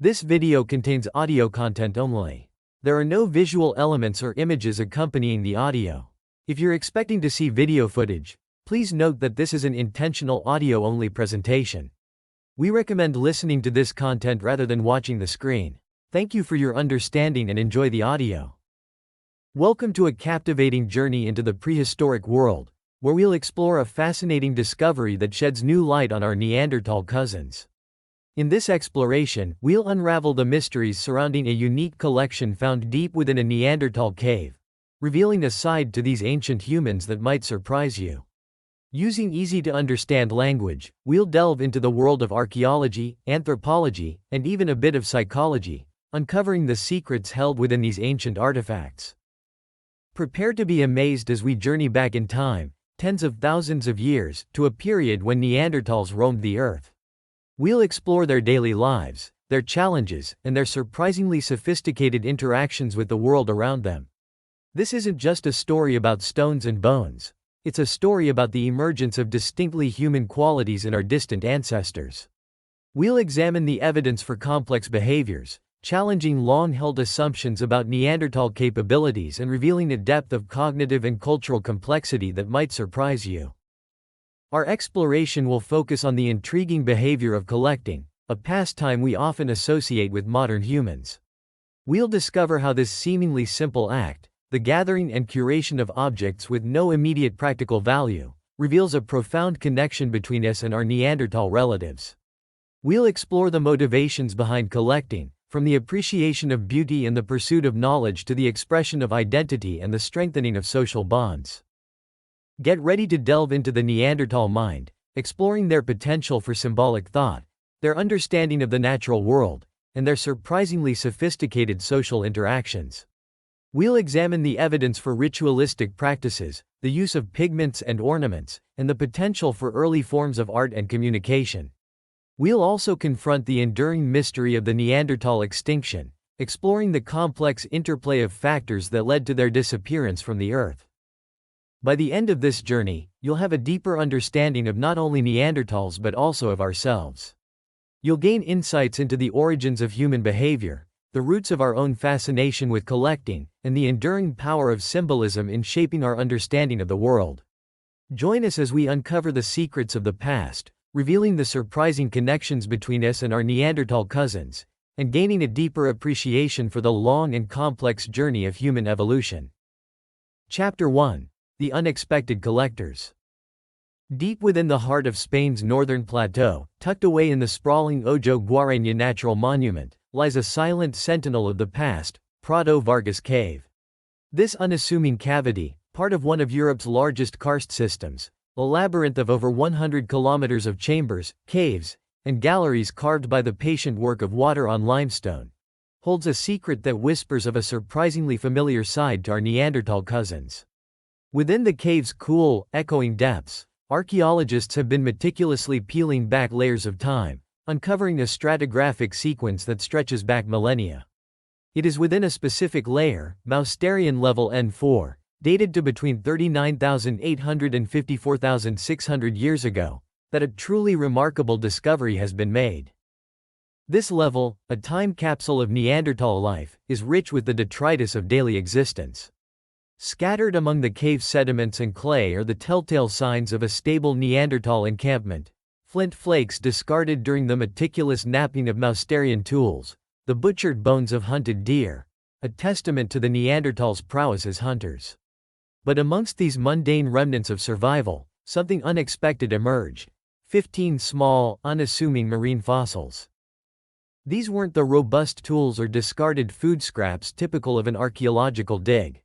This video contains audio content only. There are no visual elements or images accompanying the audio. If you're expecting to see video footage, please note that this is an intentional audio-only presentation. We recommend listening to this content rather than watching the screen. Thank you for your understanding and enjoy the audio. Welcome to a captivating journey into the prehistoric world, where we'll explore a fascinating discovery that sheds new light on our Neanderthal cousins. In this exploration, we'll unravel the mysteries surrounding a unique collection found deep within a Neanderthal cave, revealing a side to these ancient humans that might surprise you. Using easy-to-understand language, we'll delve into the world of archaeology, anthropology, and even a bit of psychology, uncovering the secrets held within these ancient artifacts. Prepare to be amazed as we journey back in time, tens of thousands of years, to a period when Neanderthals roamed the earth. We'll explore their daily lives, their challenges, and their surprisingly sophisticated interactions with the world around them. This isn't just a story about stones and bones. It's a story about the emergence of distinctly human qualities in our distant ancestors. We'll examine the evidence for complex behaviors, challenging long-held assumptions about Neanderthal capabilities and revealing a depth of cognitive and cultural complexity that might surprise you. Our exploration will focus on the intriguing behavior of collecting, a pastime we often associate with modern humans. We'll discover how this seemingly simple act, the gathering and curation of objects with no immediate practical value, reveals a profound connection between us and our Neanderthal relatives. We'll explore the motivations behind collecting, from the appreciation of beauty and the pursuit of knowledge to the expression of identity and the strengthening of social bonds. Get ready to delve into the Neanderthal mind, exploring their potential for symbolic thought, their understanding of the natural world, and their surprisingly sophisticated social interactions. We'll examine the evidence for ritualistic practices, the use of pigments and ornaments, and the potential for early forms of art and communication. We'll also confront the enduring mystery of the Neanderthal extinction, exploring the complex interplay of factors that led to their disappearance from the earth. By the end of this journey, you'll have a deeper understanding of not only Neanderthals but also of ourselves. You'll gain insights into the origins of human behavior, the roots of our own fascination with collecting, and the enduring power of symbolism in shaping our understanding of the world. Join us as we uncover the secrets of the past, revealing the surprising connections between us and our Neanderthal cousins, and gaining a deeper appreciation for the long and complex journey of human evolution. Chapter 1: The Unexpected Collectors. Deep within the heart of Spain's northern plateau, tucked away in the sprawling Ojo Guarania Natural Monument, lies a silent sentinel of the past, Prado Vargas Cave. This unassuming cavity, part of one of Europe's largest karst systems, a labyrinth of over 100 kilometers of chambers, caves, and galleries carved by the patient work of water on limestone, holds a secret that whispers of a surprisingly familiar side to our Neanderthal cousins. Within the cave's cool, echoing depths, archaeologists have been meticulously peeling back layers of time, uncovering a stratigraphic sequence that stretches back millennia. It is within a specific layer, Mousterian level N4, dated to between 39,800 and 54,600 years ago, that a truly remarkable discovery has been made. This level, a time capsule of Neanderthal life, is rich with the detritus of daily existence. Scattered among the cave sediments and clay are the telltale signs of a stable Neanderthal encampment: flint flakes discarded during the meticulous knapping of Mousterian tools, the butchered bones of hunted deer, a testament to the Neanderthals' prowess as hunters. But amongst these mundane remnants of survival, something unexpected emerged: 15 small, unassuming marine fossils. These weren't the robust tools or discarded food scraps typical of an archaeological dig.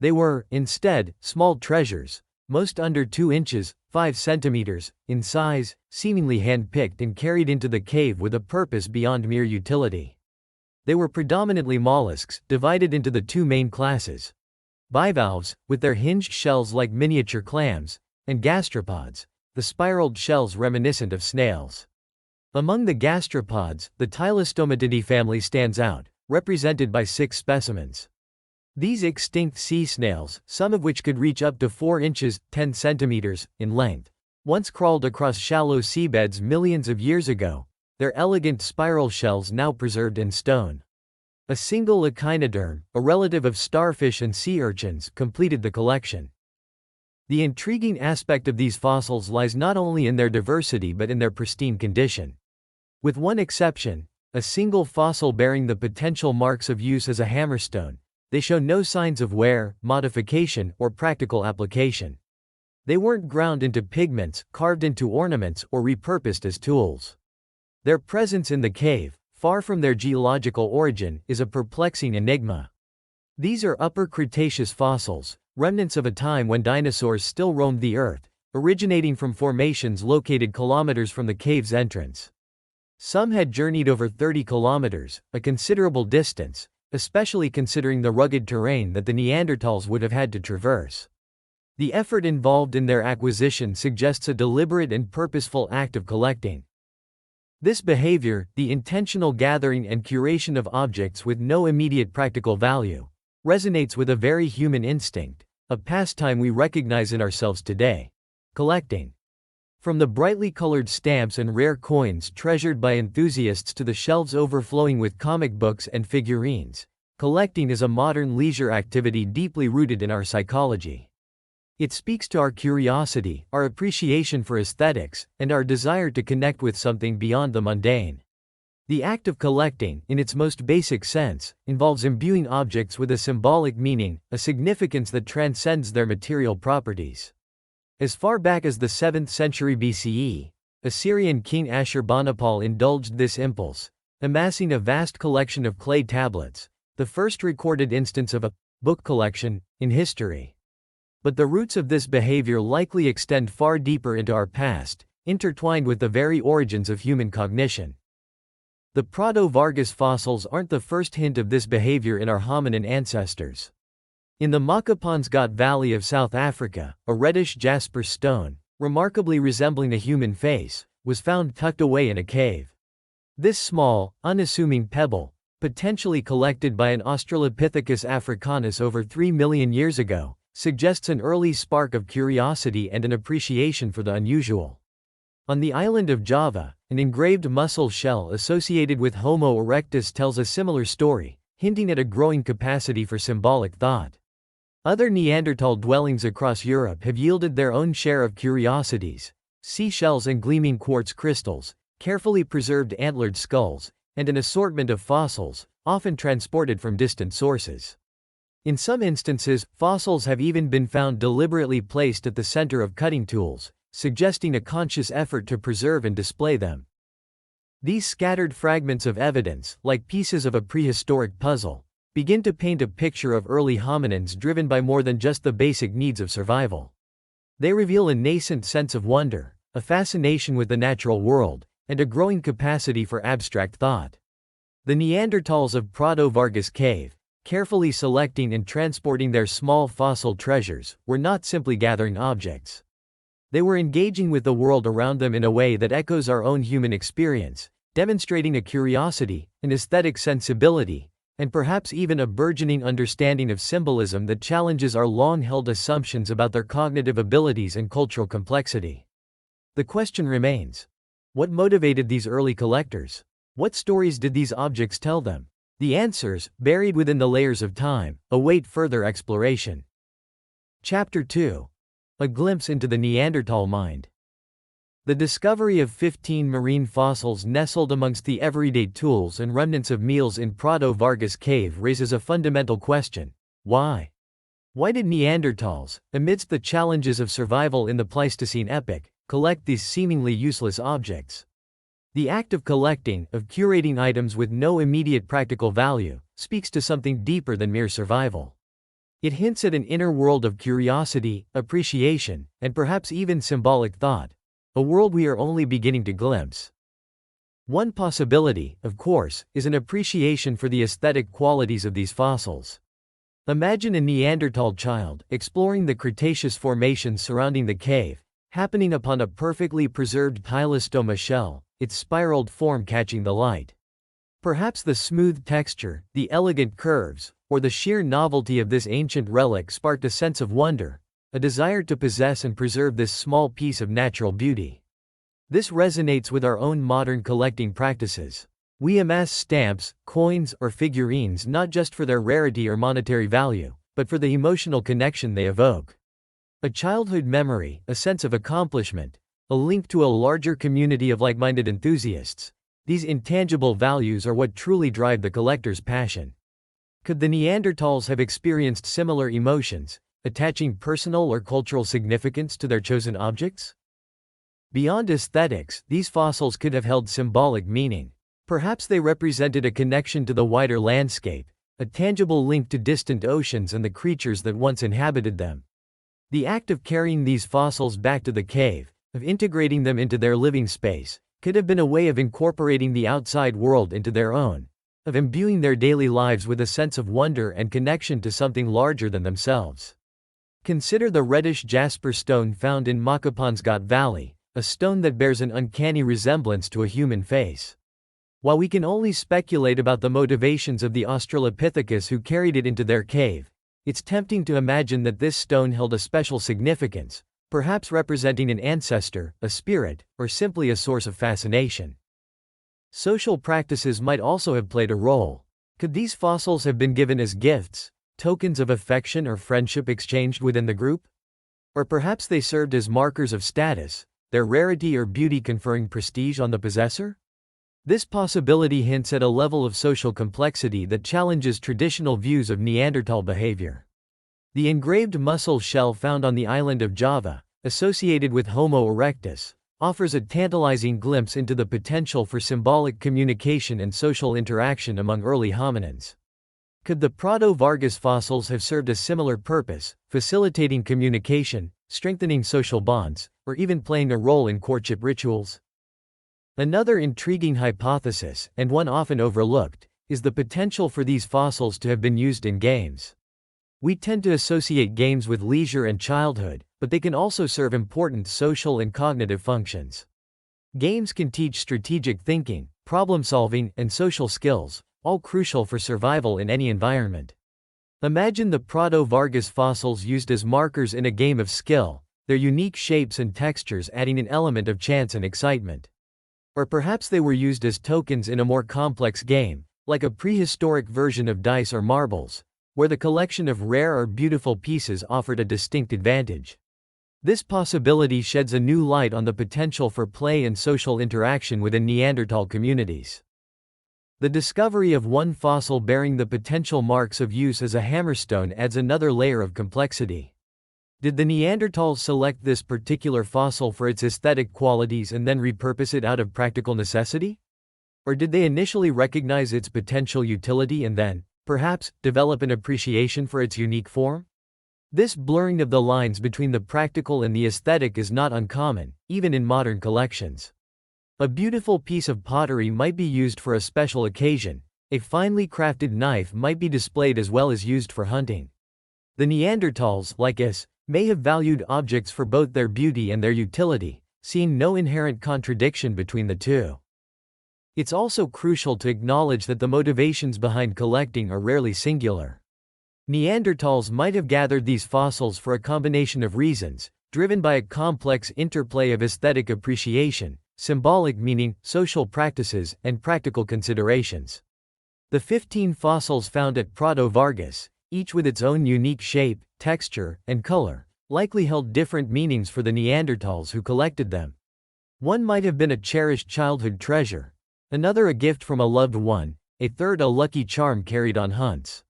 They were, instead, small treasures, most under 2 inches, 5 centimeters, in size, seemingly hand-picked and carried into the cave with a purpose beyond mere utility. They were predominantly mollusks, divided into the 2 main classes: bivalves, with their hinged shells like miniature clams, and gastropods, the spiraled shells reminiscent of snails. Among the gastropods, the Tylostomatidae family stands out, represented by 6 specimens. These extinct sea snails, some of which could reach up to 4 inches, 10 centimeters, in length, once crawled across shallow seabeds millions of years ago, their elegant spiral shells now preserved in stone. A single echinoderm, a relative of starfish and sea urchins, completed the collection. The intriguing aspect of these fossils lies not only in their diversity but in their pristine condition. With one exception, a single fossil bearing the potential marks of use as a hammerstone, they show no signs of wear, modification, or practical application. They weren't ground into pigments, carved into ornaments, or repurposed as tools. Their presence in the cave, far from their geological origin, is a perplexing enigma. These are Upper Cretaceous fossils, remnants of a time when dinosaurs still roamed the earth, originating from formations located kilometers from the cave's entrance. Some had journeyed over 30 kilometers, a considerable distance, especially considering the rugged terrain that the Neanderthals would have had to traverse. The effort involved in their acquisition suggests a deliberate and purposeful act of collecting. This behavior, the intentional gathering and curation of objects with no immediate practical value, resonates with a very human instinct, a pastime we recognize in ourselves today: collecting. From the brightly colored stamps and rare coins treasured by enthusiasts to the shelves overflowing with comic books and figurines, collecting is a modern leisure activity deeply rooted in our psychology. It speaks to our curiosity, our appreciation for aesthetics, and our desire to connect with something beyond the mundane. The act of collecting, in its most basic sense, involves imbuing objects with a symbolic meaning, a significance that transcends their material properties. As far back as the 7th century BCE, Assyrian king Ashurbanipal indulged this impulse, amassing a vast collection of clay tablets, the first recorded instance of a book collection in history. But the roots of this behavior likely extend far deeper into our past, intertwined with the very origins of human cognition. The Proto-Vargas fossils aren't the first hint of this behavior in our hominin ancestors. In the Makapansgat Valley of South Africa, a reddish jasper stone, remarkably resembling a human face, was found tucked away in a cave. This small, unassuming pebble, potentially collected by an Australopithecus africanus over 3 million years ago, suggests an early spark of curiosity and an appreciation for the unusual. On the island of Java, an engraved mussel shell associated with Homo erectus tells a similar story, hinting at a growing capacity for symbolic thought. Other Neanderthal dwellings across Europe have yielded their own share of curiosities: seashells and gleaming quartz crystals, carefully preserved antlered skulls, and an assortment of fossils, often transported from distant sources. In some instances, fossils have even been found deliberately placed at the center of cutting tools, suggesting a conscious effort to preserve and display them. These scattered fragments of evidence, like pieces of a prehistoric puzzle, begin to paint a picture of early hominins driven by more than just the basic needs of survival. They reveal a nascent sense of wonder, a fascination with the natural world, and a growing capacity for abstract thought. The Neanderthals of Proto-Vargas Cave, carefully selecting and transporting their small fossil treasures, were not simply gathering objects. They were engaging with the world around them in a way that echoes our own human experience, demonstrating a curiosity, an aesthetic sensibility, and perhaps even a burgeoning understanding of symbolism that challenges our long-held assumptions about their cognitive abilities and cultural complexity. The question remains: what motivated these early collectors? What stories did these objects tell them? The answers, buried within the layers of time, await further exploration. Chapter 2. A glimpse into the Neanderthal mind. The discovery of 15 marine fossils nestled amongst the everyday tools and remnants of meals in Proto-Vargas Cave raises a fundamental question: why? Why did Neanderthals, amidst the challenges of survival in the Pleistocene epoch, collect these seemingly useless objects? The act of collecting, of curating items with no immediate practical value, speaks to something deeper than mere survival. It hints at an inner world of curiosity, appreciation, and perhaps even symbolic thought, a world we are only beginning to glimpse. One possibility, of course, is an appreciation for the aesthetic qualities of these fossils. Imagine a Neanderthal child, exploring the Cretaceous formations surrounding the cave, happening upon a perfectly preserved tylostoma shell, its spiraled form catching the light. Perhaps the smooth texture, the elegant curves, or the sheer novelty of this ancient relic sparked a sense of wonder, a desire to possess and preserve this small piece of natural beauty. This resonates with our own modern collecting practices. We amass stamps, coins, or figurines not just for their rarity or monetary value, but for the emotional connection they evoke. A childhood memory, a sense of accomplishment, a link to a larger community of like-minded enthusiasts. These intangible values are what truly drive the collector's passion. Could the Neanderthals have experienced similar emotions, attaching personal or cultural significance to their chosen objects? Beyond aesthetics, these fossils could have held symbolic meaning. Perhaps they represented a connection to the wider landscape, a tangible link to distant oceans and the creatures that once inhabited them. The act of carrying these fossils back to the cave, of integrating them into their living space, could have been a way of incorporating the outside world into their own, of imbuing their daily lives with a sense of wonder and connection to something larger than themselves. Consider the reddish jasper stone found in Makapansgat Valley, a stone that bears an uncanny resemblance to a human face. While we can only speculate about the motivations of the Australopithecus who carried it into their cave, it's tempting to imagine that this stone held a special significance, perhaps representing an ancestor, a spirit, or simply a source of fascination. Social practices might also have played a role. Could these fossils have been given as gifts, tokens of affection or friendship exchanged within the group? Or perhaps they served as markers of status, their rarity or beauty conferring prestige on the possessor? This possibility hints at a level of social complexity that challenges traditional views of Neanderthal behavior. The engraved mussel shell found on the island of Java, associated with Homo erectus, offers a tantalizing glimpse into the potential for symbolic communication and social interaction among early hominins. Could the Proto-Vargas fossils have served a similar purpose, facilitating communication, strengthening social bonds, or even playing a role in courtship rituals? Another intriguing hypothesis, and one often overlooked, is the potential for these fossils to have been used in games. We tend to associate games with leisure and childhood, but they can also serve important social and cognitive functions. Games can teach strategic thinking, problem-solving, and social skills, all crucial for survival in any environment. Imagine the Proto-Vargas fossils used as markers in a game of skill, their unique shapes and textures adding an element of chance and excitement. Or perhaps they were used as tokens in a more complex game, like a prehistoric version of dice or marbles, where the collection of rare or beautiful pieces offered a distinct advantage. This possibility sheds a new light on the potential for play and social interaction within Neanderthal communities. The discovery of one fossil bearing the potential marks of use as a hammerstone adds another layer of complexity. Did the Neanderthals select this particular fossil for its aesthetic qualities and then repurpose it out of practical necessity? Or did they initially recognize its potential utility and then, perhaps, develop an appreciation for its unique form? This blurring of the lines between the practical and the aesthetic is not uncommon, even in modern collections. A beautiful piece of pottery might be used for a special occasion, a finely crafted knife might be displayed as well as used for hunting. The Neanderthals, like us, may have valued objects for both their beauty and their utility, seeing no inherent contradiction between the two. It's also crucial to acknowledge that the motivations behind collecting are rarely singular. Neanderthals might have gathered these fossils for a combination of reasons, driven by a complex interplay of aesthetic appreciation, symbolic meaning, social practices, and practical considerations. The 15 fossils found at Proto-Vargas, each with its own unique shape, texture, and color, likely held different meanings for the Neanderthals who collected them. One might have been a cherished childhood treasure, another a gift from a loved one, a third a lucky charm carried on hunts.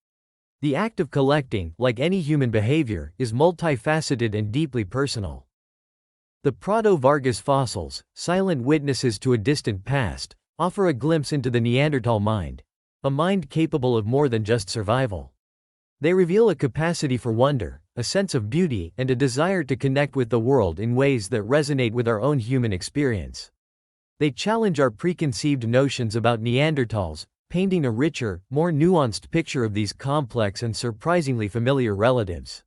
The act of collecting, like any human behavior, is multifaceted and deeply personal. The Proto-Vargas fossils, silent witnesses to a distant past, offer a glimpse into the Neanderthal mind, a mind capable of more than just survival. They reveal a capacity for wonder, a sense of beauty, and a desire to connect with the world in ways that resonate with our own human experience. They challenge our preconceived notions about Neanderthals, painting a richer, more nuanced picture of these complex and surprisingly familiar relatives.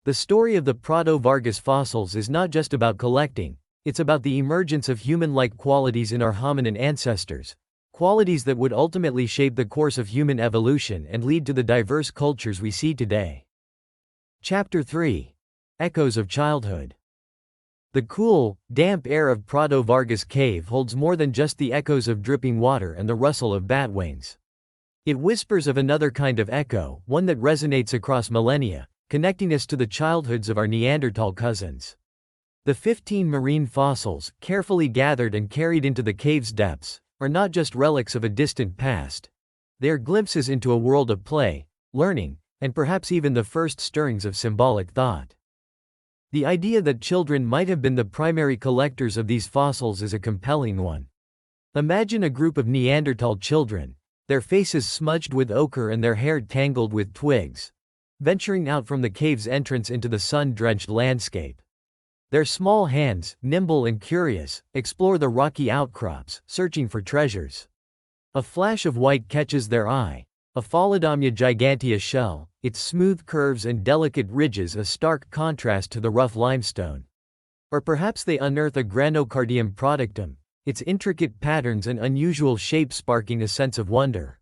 The story of the Proto-Vargas fossils is not just about collecting, it's about the emergence of human-like qualities in our hominin ancestors, qualities that would ultimately shape the course of human evolution and lead to the diverse cultures we see today. Chapter 3. Echoes of Childhood. The cool, damp air of Prado Vargas Cave holds more than just the echoes of dripping water and the rustle of bat wings. It whispers of another kind of echo, one that resonates across millennia, connecting us to the childhoods of our Neanderthal cousins. The 15 marine fossils, carefully gathered and carried into the cave's depths, are not just relics of a distant past. They are glimpses into a world of play, learning, and perhaps even the first stirrings of symbolic thought. The idea that children might have been the primary collectors of these fossils is a compelling one. Imagine a group of Neanderthal children, their faces smudged with ochre and their hair tangled with twigs, venturing out from the cave's entrance into the sun-drenched landscape. Their small hands, nimble and curious, explore the rocky outcrops, searching for treasures. A flash of white catches their eye, a Phallodomia gigantea shell, its smooth curves and delicate ridges a stark contrast to the rough limestone. Or perhaps they unearth a Granocardium productum, its intricate patterns and unusual shapes sparking a sense of wonder.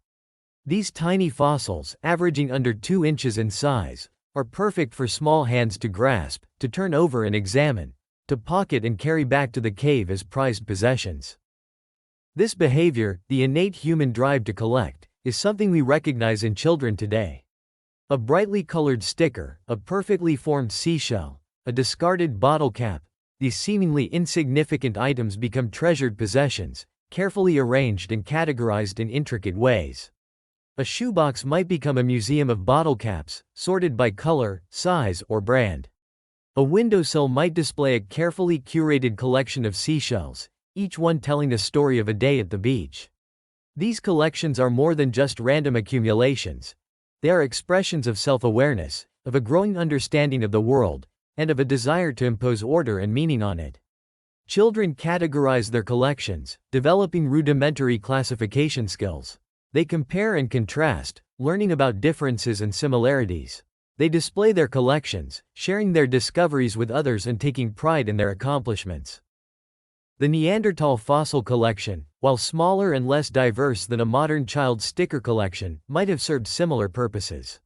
These tiny fossils, averaging under 2 inches in size, are perfect for small hands to grasp, to turn over and examine, to pocket and carry back to the cave as prized possessions. This behavior, the innate human drive to collect, is something we recognize in children today. A brightly colored sticker, a perfectly formed seashell, a discarded bottle cap, these seemingly insignificant items become treasured possessions, carefully arranged and categorized in intricate ways. A shoebox might become a museum of bottle caps, sorted by color, size, or brand. A windowsill might display a carefully curated collection of seashells, each one telling a story of a day at the beach. These collections are more than just random accumulations. They are expressions of self-awareness, of a growing understanding of the world, and of a desire to impose order and meaning on it. Children categorize their collections, developing rudimentary classification skills. They compare and contrast, learning about differences and similarities. They display their collections, sharing their discoveries with others and taking pride in their accomplishments. The Neanderthal fossil collection, while smaller and less diverse than a modern child sticker collection, might have served similar purposes.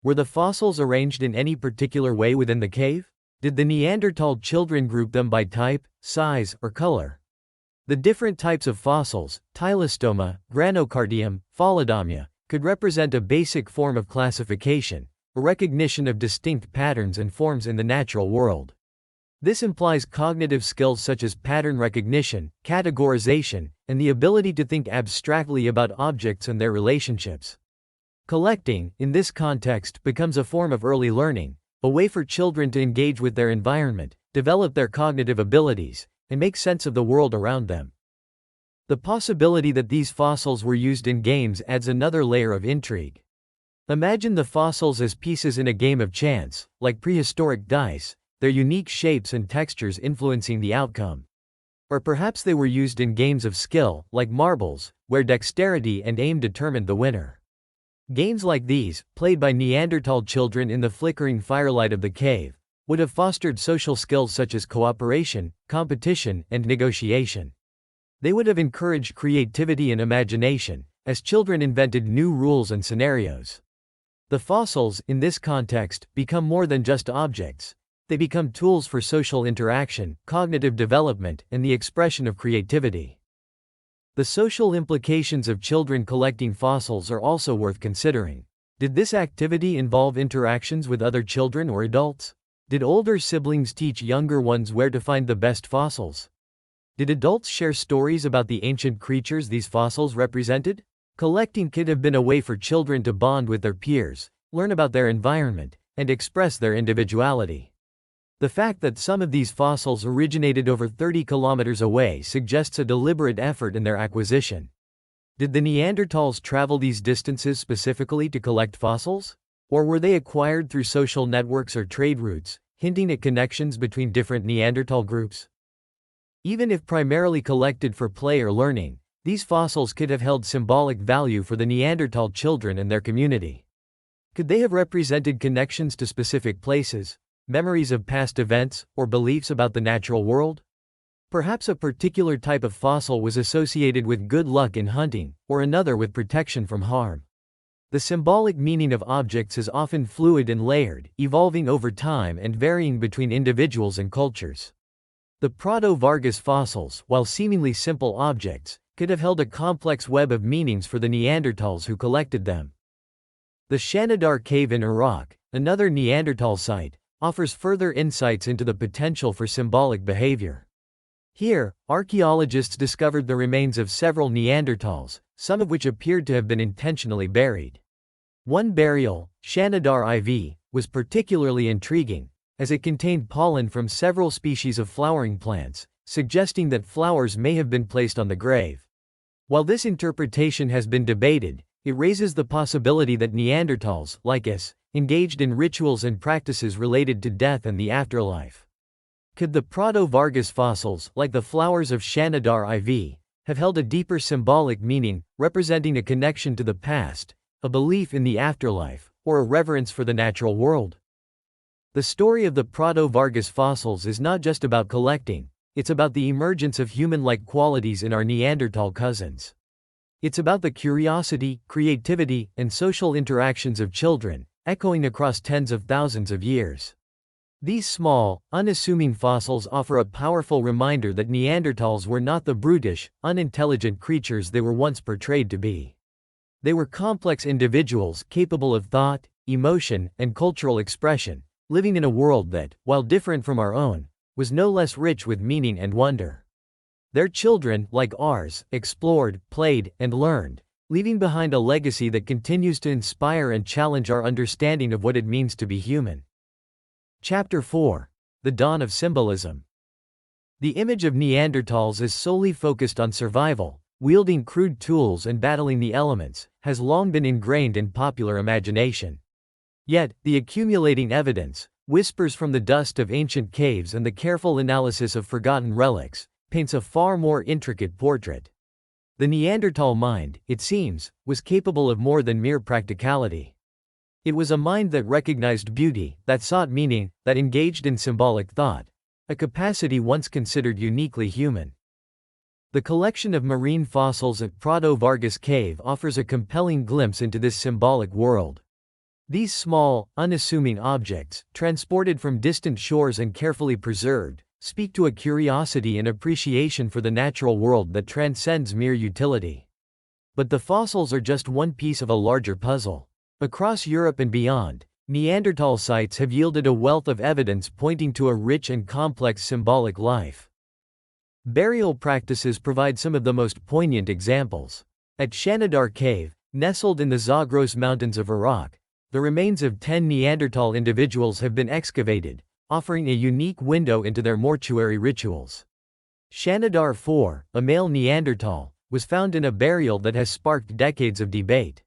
Were the fossils arranged in any particular way within the cave? Did the Neanderthal children group them by type, size, or color? The different types of fossils, Tylostoma, Granocardium, Phallodomia, could represent a basic form of classification, a recognition of distinct patterns and forms in the natural world. This implies cognitive skills such as pattern recognition, categorization, and the ability to think abstractly about objects and their relationships. Collecting, in this context, becomes a form of early learning, a way for children to engage with their environment, develop their cognitive abilities, and make sense of the world around them. The possibility that these fossils were used in games adds another layer of intrigue. Imagine the fossils as pieces in a game of chance, like prehistoric dice, their unique shapes and textures influencing the outcome. Or perhaps they were used in games of skill, like marbles, where dexterity and aim determined the winner. Games like these, played by Neanderthal children in the flickering firelight of the cave, would have fostered social skills such as cooperation, competition, and negotiation. They would have encouraged creativity and imagination, as children invented new rules and scenarios. The fossils, in this context, become more than just objects. They become tools for social interaction, cognitive development, and the expression of creativity. The social implications of children collecting fossils are also worth considering. Did this activity involve interactions with other children or adults? Did older siblings teach younger ones where to find the best fossils? Did adults share stories about the ancient creatures these fossils represented? Collecting could have been a way for children to bond with their peers, learn about their environment, and express their individuality. The fact that some of these fossils originated over 30 kilometers away suggests a deliberate effort in their acquisition. Did the Neanderthals travel these distances specifically to collect fossils? Or were they acquired through social networks or trade routes, hinting at connections between different Neanderthal groups? Even if primarily collected for play or learning, these fossils could have held symbolic value for the Neanderthal children and their community. Could they have represented connections to specific places, memories of past events, or beliefs about the natural world? Perhaps a particular type of fossil was associated with good luck in hunting, or another with protection from harm. The symbolic meaning of objects is often fluid and layered, evolving over time and varying between individuals and cultures. The Prado-Vargas fossils, while seemingly simple objects, could have held a complex web of meanings for the Neanderthals who collected them. The Shanidar Cave in Iraq, another Neanderthal site, offers further insights into the potential for symbolic behavior. Here, archaeologists discovered the remains of several Neanderthals, some of which appeared to have been intentionally buried. One burial, Shanidar IV, was particularly intriguing, as it contained pollen from several species of flowering plants, suggesting that flowers may have been placed on the grave. While this interpretation has been debated, it raises the possibility that Neanderthals, like us, engaged in rituals and practices related to death and the afterlife. Could the Prado-Vargas fossils, like the flowers of Shanidar IV, have held a deeper symbolic meaning, representing a connection to the past, a belief in the afterlife, or a reverence for the natural world? The story of the Prado-Vargas fossils is not just about collecting, it's about the emergence of human-like qualities in our Neanderthal cousins. It's about the curiosity, creativity, and social interactions of children, echoing across tens of thousands of years. These small, unassuming fossils offer a powerful reminder that Neanderthals were not the brutish, unintelligent creatures they were once portrayed to be. They were complex individuals capable of thought, emotion, and cultural expression, living in a world that, while different from our own, was no less rich with meaning and wonder. Their children, like ours, explored, played, and learned, leaving behind a legacy that continues to inspire and challenge our understanding of what it means to be human. Chapter 4. The Dawn of Symbolism. The image of Neanderthals as solely focused on survival, wielding crude tools and battling the elements, has long been ingrained in popular imagination. Yet, the accumulating evidence, whispers from the dust of ancient caves and the careful analysis of forgotten relics, paints a far more intricate portrait. The Neanderthal mind, it seems, was capable of more than mere practicality. It was a mind that recognized beauty, that sought meaning, that engaged in symbolic thought, a capacity once considered uniquely human. The collection of marine fossils at Prado-Vargas Cave offers a compelling glimpse into this symbolic world. These small, unassuming objects, transported from distant shores and carefully preserved, speak to a curiosity and appreciation for the natural world that transcends mere utility. But the fossils are just one piece of a larger puzzle. Across Europe and beyond, Neanderthal sites have yielded a wealth of evidence pointing to a rich and complex symbolic life. Burial practices provide some of the most poignant examples. At Shanidar Cave, nestled in the Zagros Mountains of Iraq, the remains of 10 Neanderthal individuals have been excavated, offering a unique window into their mortuary rituals. Shanidar IV, a male Neanderthal, was found in a burial that has sparked decades of debate.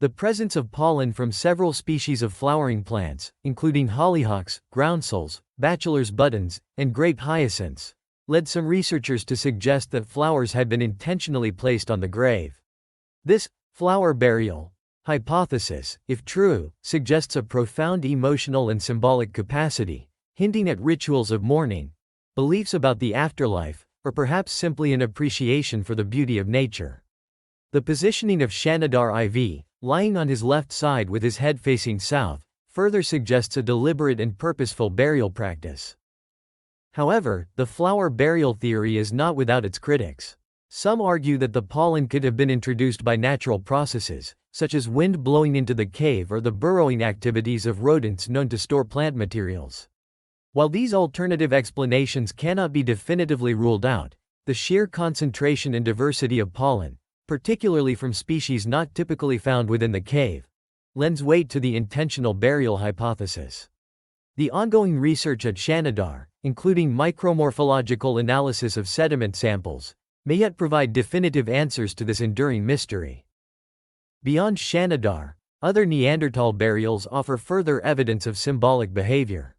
The presence of pollen from several species of flowering plants, including hollyhocks, groundsels, bachelor's buttons, and grape hyacinths, led some researchers to suggest that flowers had been intentionally placed on the grave. This flower burial hypothesis, if true, suggests a profound emotional and symbolic capacity, hinting at rituals of mourning, beliefs about the afterlife, or perhaps simply an appreciation for the beauty of nature. The positioning of Shanidar IV, lying on his left side with his head facing south, further suggests a deliberate and purposeful burial practice. However, the flower burial theory is not without its critics. Some argue that the pollen could have been introduced by natural processes, such as wind blowing into the cave or the burrowing activities of rodents known to store plant materials. While these alternative explanations cannot be definitively ruled out, the sheer concentration and diversity of pollen, particularly from species not typically found within the cave, lends weight to the intentional burial hypothesis. The ongoing research at Shanidar, including micromorphological analysis of sediment samples, may yet provide definitive answers to this enduring mystery. Beyond Shanidar, other Neanderthal burials offer further evidence of symbolic behavior.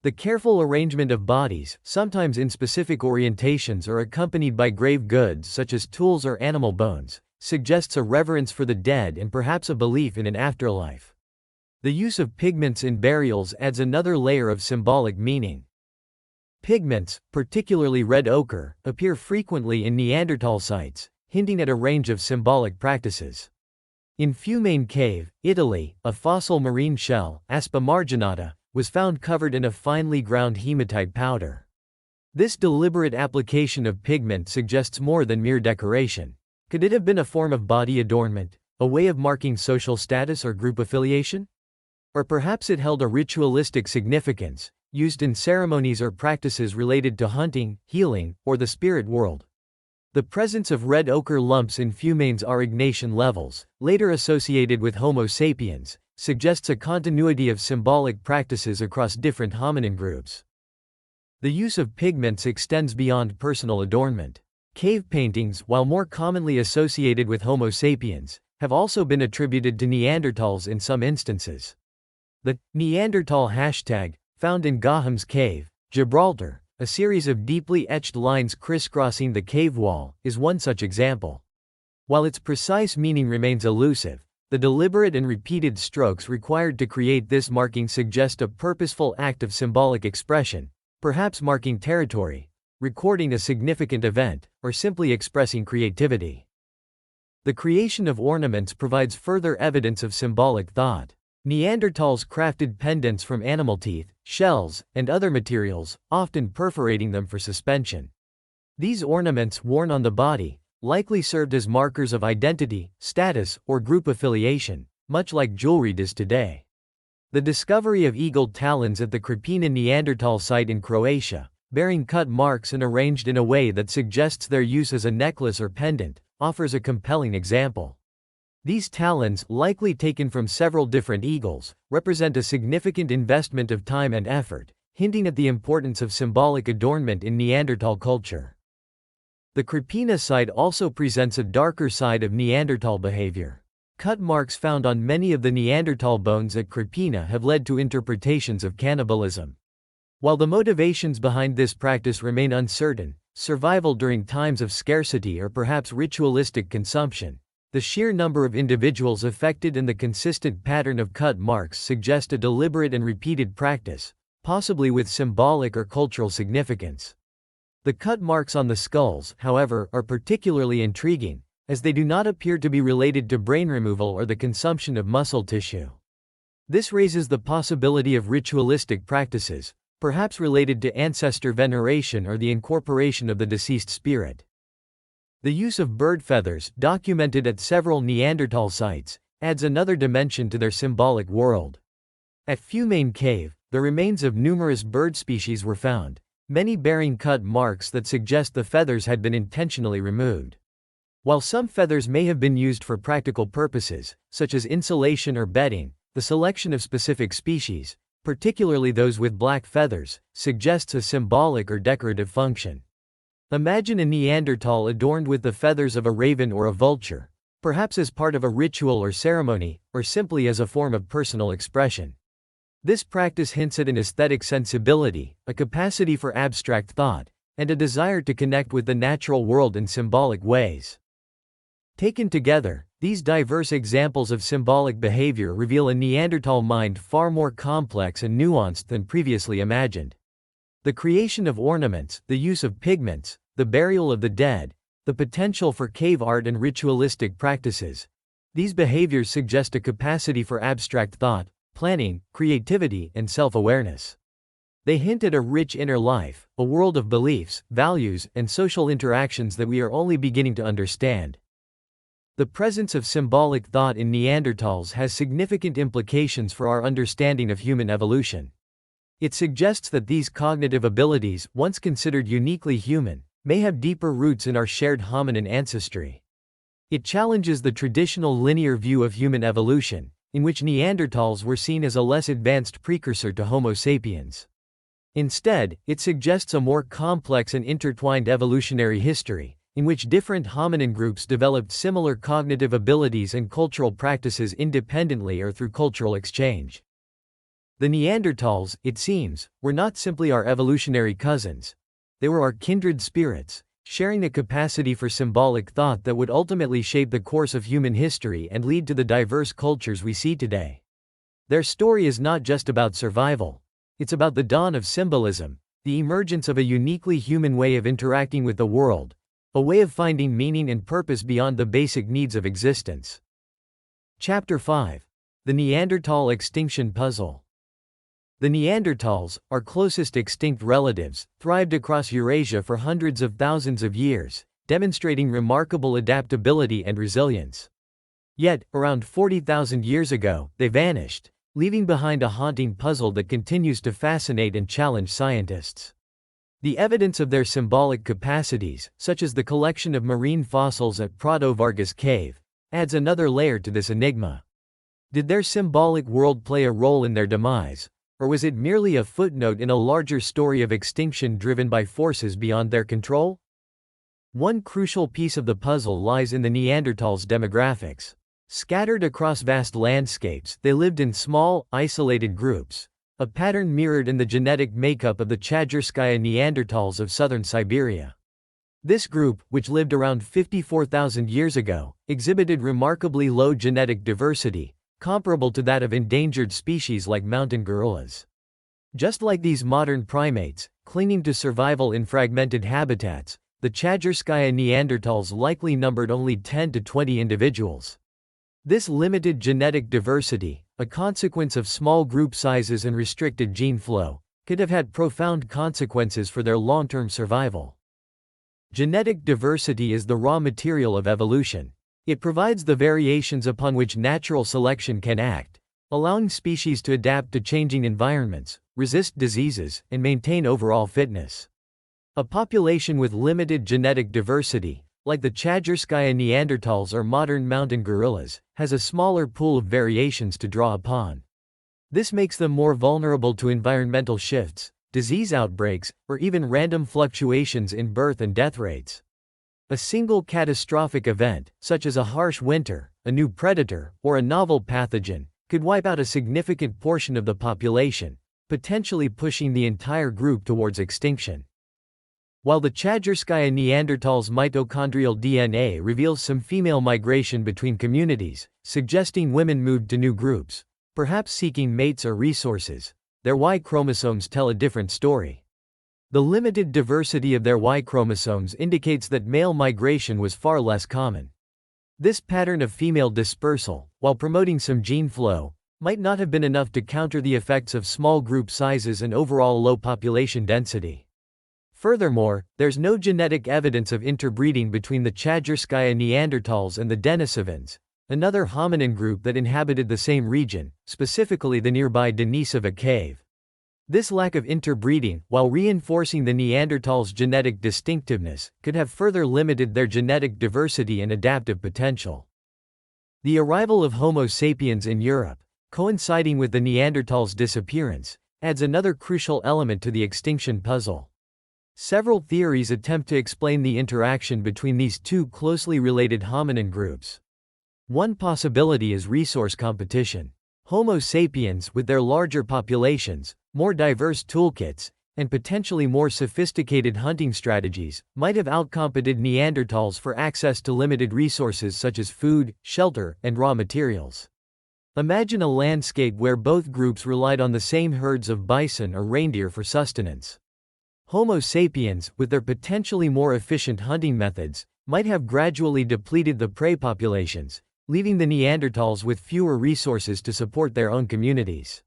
The careful arrangement of bodies, sometimes in specific orientations or accompanied by grave goods such as tools or animal bones, suggests a reverence for the dead and perhaps a belief in an afterlife. The use of pigments in burials adds another layer of symbolic meaning. Pigments, particularly red ochre, appear frequently in Neanderthal sites, hinting at a range of symbolic practices. In Fiumane Cave, Italy, a fossil marine shell, Aspa marginata, was found covered in a finely ground hematite powder. This deliberate application of pigment suggests more than mere decoration. Could it have been a form of body adornment, a way of marking social status or group affiliation? Or perhaps it held a ritualistic significance, used in ceremonies or practices related to hunting, healing, or the spirit world. The presence of red ochre lumps in fumane's aurignation levels, later associated with Homo sapiens, suggests a continuity of symbolic practices across different hominin groups. The use of pigments extends beyond personal adornment. Cave paintings, while more commonly associated with Homo sapiens, have also been attributed to Neanderthals in some instances. The Neanderthal hashtag, found in Gaham's Cave, Gibraltar, a series of deeply etched lines crisscrossing the cave wall, is one such example. While its precise meaning remains elusive, the deliberate and repeated strokes required to create this marking suggest a purposeful act of symbolic expression, perhaps marking territory, recording a significant event, or simply expressing creativity. The creation of ornaments provides further evidence of symbolic thought. Neanderthals crafted pendants from animal teeth, shells, and other materials, often perforating them for suspension. These ornaments, worn on the body, likely served as markers of identity, status, or group affiliation, much like jewelry does today. The discovery of eagle talons at the Krapina Neanderthal site in Croatia, bearing cut marks and arranged in a way that suggests their use as a necklace or pendant, offers a compelling example. These talons, likely taken from several different eagles, represent a significant investment of time and effort, hinting at the importance of symbolic adornment in Neanderthal culture. The Krapina site also presents a darker side of Neanderthal behavior. Cut marks found on many of the Neanderthal bones at Krapina have led to interpretations of cannibalism. While the motivations behind this practice remain uncertain, survival during times of scarcity or perhaps ritualistic consumption, the sheer number of individuals affected and the consistent pattern of cut marks suggest a deliberate and repeated practice, possibly with symbolic or cultural significance. The cut marks on the skulls, however, are particularly intriguing, as they do not appear to be related to brain removal or the consumption of muscle tissue. This raises the possibility of ritualistic practices, perhaps related to ancestor veneration or the incorporation of the deceased spirit. The use of bird feathers, documented at several Neanderthal sites, adds another dimension to their symbolic world. At Fumane Cave, the remains of numerous bird species were found, many bearing cut marks that suggest the feathers had been intentionally removed. While some feathers may have been used for practical purposes, such as insulation or bedding, the selection of specific species, particularly those with black feathers, suggests a symbolic or decorative function. Imagine a Neanderthal adorned with the feathers of a raven or a vulture, perhaps as part of a ritual or ceremony, or simply as a form of personal expression. This practice hints at an aesthetic sensibility, a capacity for abstract thought, and a desire to connect with the natural world in symbolic ways. Taken together, these diverse examples of symbolic behavior reveal a Neanderthal mind far more complex and nuanced than previously imagined. The creation of ornaments, the use of pigments, the burial of the dead, the potential for cave art and ritualistic practices. These behaviors suggest a capacity for abstract thought, planning, creativity, and self-awareness. They hint at a rich inner life, a world of beliefs, values, and social interactions that we are only beginning to understand. The presence of symbolic thought in Neanderthals has significant implications for our understanding of human evolution. It suggests that these cognitive abilities, once considered uniquely human, may have deeper roots in our shared hominin ancestry. It challenges the traditional linear view of human evolution, in which Neanderthals were seen as a less advanced precursor to Homo sapiens. Instead, it suggests a more complex and intertwined evolutionary history, in which different hominin groups developed similar cognitive abilities and cultural practices independently or through cultural exchange. The Neanderthals, it seems, were not simply our evolutionary cousins. They were our kindred spirits, sharing a capacity for symbolic thought that would ultimately shape the course of human history and lead to the diverse cultures we see today. Their story is not just about survival. It's about the dawn of symbolism, the emergence of a uniquely human way of interacting with the world, a way of finding meaning and purpose beyond the basic needs of existence. Chapter 5. The Neanderthal Extinction Puzzle. The Neanderthals, our closest extinct relatives, thrived across Eurasia for hundreds of thousands of years, demonstrating remarkable adaptability and resilience. Yet, around 40,000 years ago, they vanished, leaving behind a haunting puzzle that continues to fascinate and challenge scientists. The evidence of their symbolic capacities, such as the collection of marine fossils at Prado Vargas Cave, adds another layer to this enigma. Did their symbolic world play a role in their demise, or was it merely a footnote in a larger story of extinction driven by forces beyond their control? One crucial piece of the puzzle lies in the Neanderthals' demographics. Scattered across vast landscapes, they lived in small, isolated groups, a pattern mirrored in the genetic makeup of the Chagyrskaya Neanderthals of southern Siberia. This group, which lived around 54,000 years ago, exhibited remarkably low genetic diversity, comparable to that of endangered species like mountain gorillas. Just like these modern primates, clinging to survival in fragmented habitats, the Chagyrskaya Neanderthals likely numbered only 10 to 20 individuals. This limited genetic diversity, a consequence of small group sizes and restricted gene flow, could have had profound consequences for their long-term survival. Genetic diversity is the raw material of evolution. It provides the variations upon which natural selection can act, allowing species to adapt to changing environments, resist diseases, and maintain overall fitness. A population with limited genetic diversity, like the Chagyrskaya Neanderthals or modern mountain gorillas, has a smaller pool of variations to draw upon. This makes them more vulnerable to environmental shifts, disease outbreaks, or even random fluctuations in birth and death rates. A single catastrophic event, such as a harsh winter, a new predator, or a novel pathogen, could wipe out a significant portion of the population, potentially pushing the entire group towards extinction. While the Chagyrskaya Neanderthals' mitochondrial DNA reveals some female migration between communities, suggesting women moved to new groups, perhaps seeking mates or resources, their Y chromosomes tell a different story. The limited diversity of their Y chromosomes indicates that male migration was far less common. This pattern of female dispersal, while promoting some gene flow, might not have been enough to counter the effects of small group sizes and overall low population density. Furthermore, there's no genetic evidence of interbreeding between the Chagyrskaya Neanderthals and the Denisovans, another hominin group that inhabited the same region, specifically the nearby Denisova cave. This lack of interbreeding, while reinforcing the Neanderthals' genetic distinctiveness, could have further limited their genetic diversity and adaptive potential. The arrival of Homo sapiens in Europe, coinciding with the Neanderthals' disappearance, adds another crucial element to the extinction puzzle. Several theories attempt to explain the interaction between these two closely related hominin groups. One possibility is resource competition. Homo sapiens, with their larger populations, more diverse toolkits, and potentially more sophisticated hunting strategies, might have outcompeted Neanderthals for access to limited resources such as food, shelter, and raw materials. Imagine a landscape where both groups relied on the same herds of bison or reindeer for sustenance. Homo sapiens, with their potentially more efficient hunting methods, might have gradually depleted the prey populations, leaving the Neanderthals with fewer resources to support their own communities.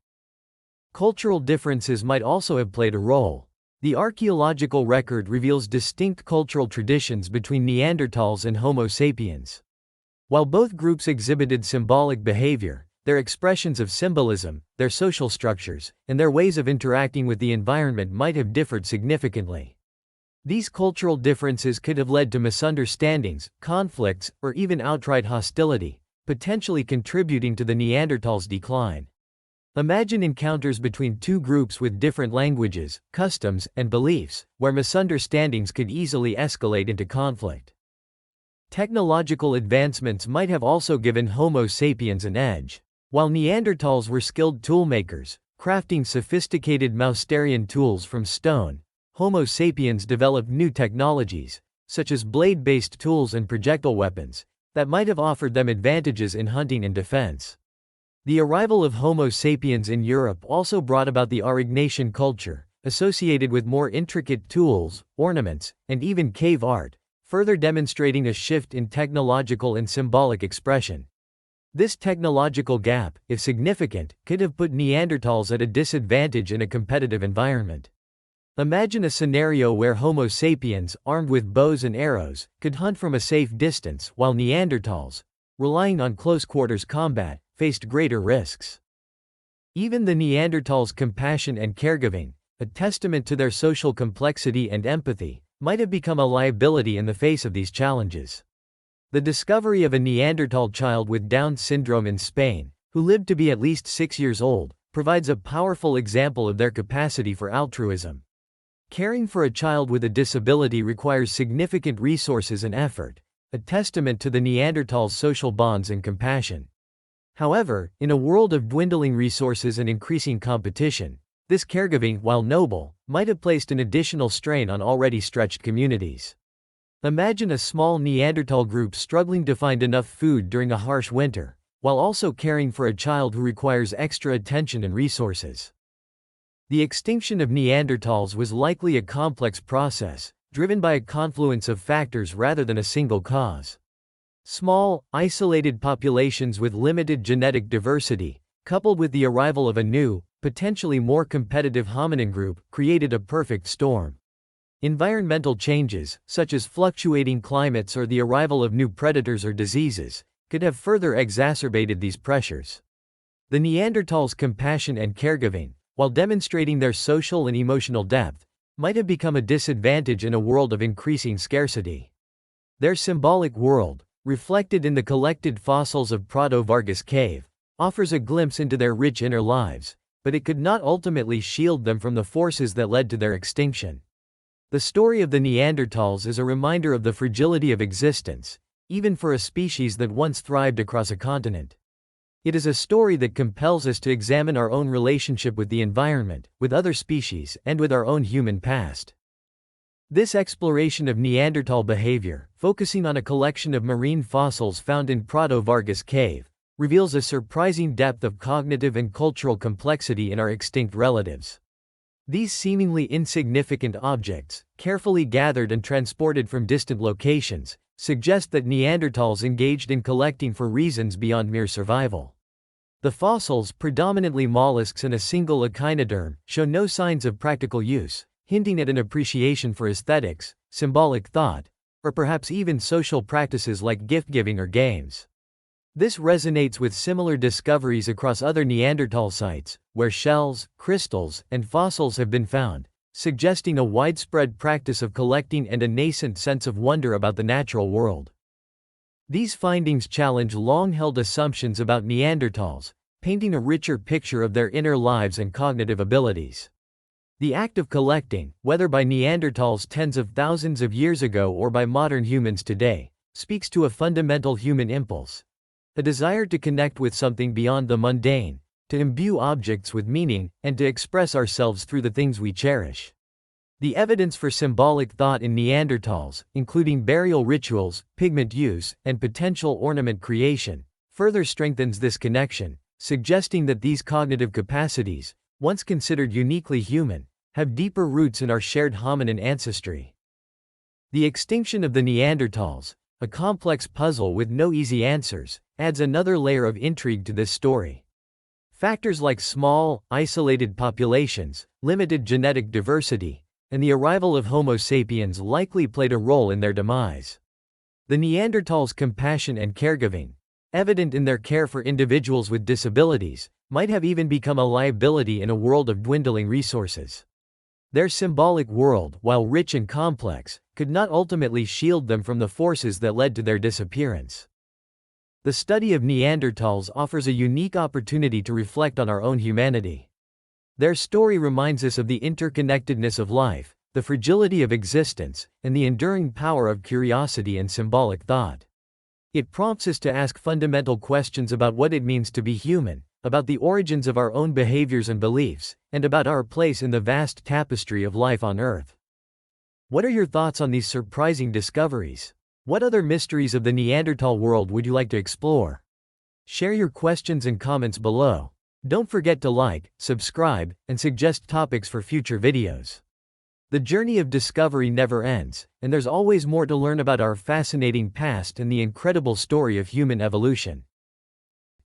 Cultural differences might also have played a role. The archaeological record reveals distinct cultural traditions between Neanderthals and Homo sapiens. While both groups exhibited symbolic behavior, their expressions of symbolism, their social structures, and their ways of interacting with the environment might have differed significantly. These cultural differences could have led to misunderstandings, conflicts, or even outright hostility, potentially contributing to the Neanderthals' decline. Imagine encounters between two groups with different languages, customs, and beliefs, where misunderstandings could easily escalate into conflict. Technological advancements might have also given Homo sapiens an edge. While Neanderthals were skilled toolmakers, crafting sophisticated Mousterian tools from stone, Homo sapiens developed new technologies, such as blade-based tools and projectile weapons, that might have offered them advantages in hunting and defense. The arrival of Homo sapiens in Europe also brought about the Aurignacian culture, associated with more intricate tools, ornaments, and even cave art, further demonstrating a shift in technological and symbolic expression. This technological gap, if significant, could have put Neanderthals at a disadvantage in a competitive environment. Imagine a scenario where Homo sapiens, armed with bows and arrows, could hunt from a safe distance, while Neanderthals, relying on close-quarters combat, faced greater risks. Even the Neanderthals' compassion and caregiving, a testament to their social complexity and empathy, might have become a liability in the face of these challenges. The discovery of a Neanderthal child with Down syndrome in Spain, who lived to be at least 6 years old, provides a powerful example of their capacity for altruism. Caring for a child with a disability requires significant resources and effort, a testament to the Neanderthals' social bonds and compassion. However, in a world of dwindling resources and increasing competition, this caregiving, while noble, might have placed an additional strain on already stretched communities. Imagine a small Neanderthal group struggling to find enough food during a harsh winter, while also caring for a child who requires extra attention and resources. The extinction of Neanderthals was likely a complex process, driven by a confluence of factors rather than a single cause. Small, isolated populations with limited genetic diversity, coupled with the arrival of a new, potentially more competitive hominin group, created a perfect storm. Environmental changes, such as fluctuating climates or the arrival of new predators or diseases, could have further exacerbated these pressures. The Neanderthals' compassion and caregiving, while demonstrating their social and emotional depth, might have become a disadvantage in a world of increasing scarcity. Their symbolic world, reflected in the collected fossils of Proto-Vargas cave, offers a glimpse into their rich inner lives, but it could not ultimately shield them from the forces that led to their extinction. The story of the Neanderthals is a reminder of the fragility of existence, even for a species that once thrived across a continent. It is a story that compels us to examine our own relationship with the environment, with other species, and with our own human past. This exploration of Neanderthal behavior, focusing on a collection of marine fossils found in Proto-Vargas cave, reveals a surprising depth of cognitive and cultural complexity in our extinct relatives. These seemingly insignificant objects, carefully gathered and transported from distant locations, suggest that Neanderthals engaged in collecting for reasons beyond mere survival. The fossils, predominantly mollusks and a single echinoderm, show no signs of practical use, hinting at an appreciation for aesthetics, symbolic thought, or perhaps even social practices like gift-giving or games. This resonates with similar discoveries across other Neanderthal sites, where shells, crystals, and fossils have been found, suggesting a widespread practice of collecting and a nascent sense of wonder about the natural world. These findings challenge long-held assumptions about Neanderthals, painting a richer picture of their inner lives and cognitive abilities. The act of collecting, whether by Neanderthals tens of thousands of years ago or by modern humans today, speaks to a fundamental human impulse: a desire to connect with something beyond the mundane, to imbue objects with meaning, and to express ourselves through the things we cherish. The evidence for symbolic thought in Neanderthals, including burial rituals, pigment use, and potential ornament creation, further strengthens this connection, suggesting that these cognitive capacities, once considered uniquely human, have deeper roots in our shared hominin ancestry. The extinction of the Neanderthals, a complex puzzle with no easy answers, adds another layer of intrigue to this story. Factors like small, isolated populations, limited genetic diversity, and the arrival of Homo sapiens likely played a role in their demise. The Neanderthals' compassion and caregiving, evident in their care for individuals with disabilities, might have even become a liability in a world of dwindling resources. Their symbolic world, while rich and complex, could not ultimately shield them from the forces that led to their disappearance. The study of Neanderthals offers a unique opportunity to reflect on our own humanity. Their story reminds us of the interconnectedness of life, the fragility of existence, and the enduring power of curiosity and symbolic thought. It prompts us to ask fundamental questions about what it means to be human, about the origins of our own behaviors and beliefs, and about our place in the vast tapestry of life on Earth. What are your thoughts on these surprising discoveries? What other mysteries of the Neanderthal world would you like to explore? Share your questions and comments below. Don't forget to like, subscribe, and suggest topics for future videos. The journey of discovery never ends, and there's always more to learn about our fascinating past and the incredible story of human evolution.